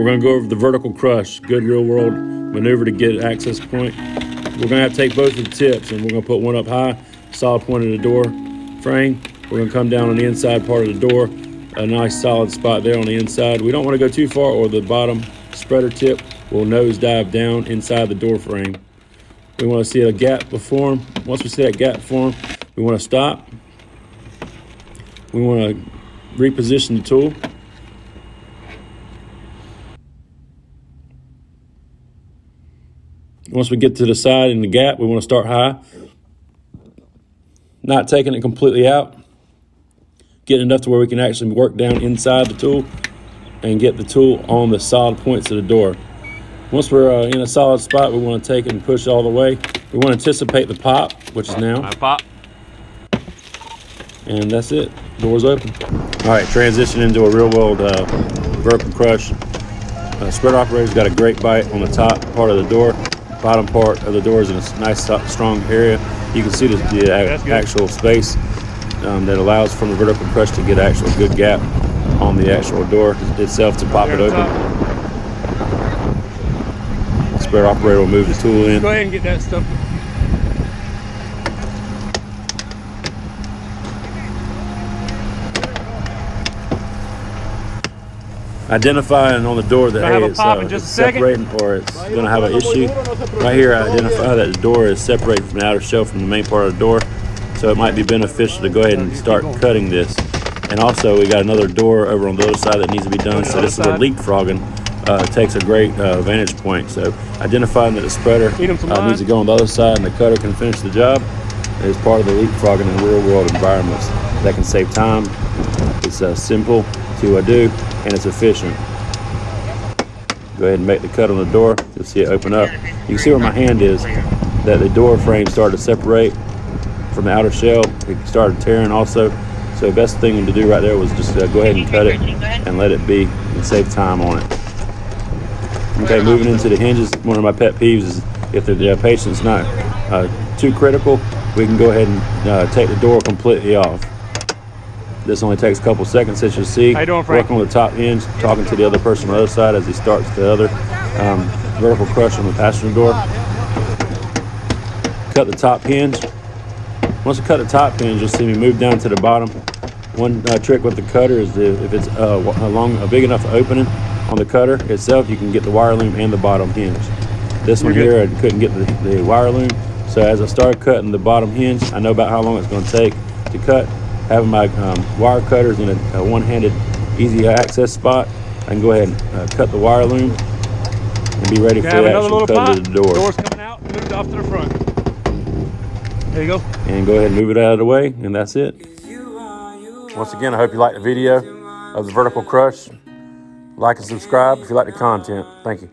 We're going to go over the vertical crush, good real world maneuver to get access point. We're going to have to take both of the tips and we're going to put one up high, solid point of the door frame. We're going to come down on the inside part of the door, a nice solid spot there on the inside. We don't want to go too far or the bottom spreader tip will nose dive down inside the door frame. We want to see a gap form. Once we see that gap form, we want to stop. We want to reposition the tool. Once we get to the side in the gap, we want to start high. Not taking it completely out. Getting enough to where we can actually work down inside the tool and get the tool on the solid points of the door. Once we're in a solid spot, we want to take it and push all the way. We want to anticipate the pop, which is now. I pop. And that's it. Door's open. All right, transition into a real world vertical crush. Spread operator's got a great bite on the top part of the door. Bottom part of the door is in a nice, strong area. You can see the actual space that allows from the vertical crush to get actual good gap on the actual door itself to pop it open. Spread operator will move the tool in. Go ahead and get that stuff. Identifying on the door that hey, it's separating or it's going to have an issue. Right here, I identify that the door is separated from the outer shell from the main part of the door. So it might be beneficial to go ahead and start cutting this. And also, we got another door over on the other side that needs to be done. So this is where leapfrogging takes a great vantage point. So identifying that the spreader needs to go on the other side and the cutter can finish the job is part of the leapfrogging in real world environments. That can save time. It's simple to do and it's efficient. Go ahead and make the cut on the door. You'll see it open up. You can see where my hand is, that the door frame started to separate from the outer shell. It started tearing also. So the best thing to do right there was just go ahead and cut it and let it be and save time on it. Okay, moving into the hinges, one of my pet peeves is if the patient's not too critical, we can go ahead and take the door completely off. This only takes a couple seconds, as you'll see. Working on the top hinge, talking to the other person on the other side as he starts the other vertical crush on the passenger door. Cut the top hinge. Once you cut the top hinge, you'll see me move down to the bottom. One trick with the cutter is if it's a big enough opening on the cutter itself, you can get the wire loom and the bottom hinge. This one here, I couldn't get the wire loom. So as I started cutting the bottom hinge, I know about how long it's going to take to cut. Having my wire cutters in a one-handed easy access spot, I can go ahead and cut the wire loom and be ready for the actual cut of the door. Door's coming out, moved off to the front. There you go. And go ahead and move it out of the way, and that's it. Once again, I hope you liked the video of the vertical crush. Like and subscribe if you like the content. Thank you.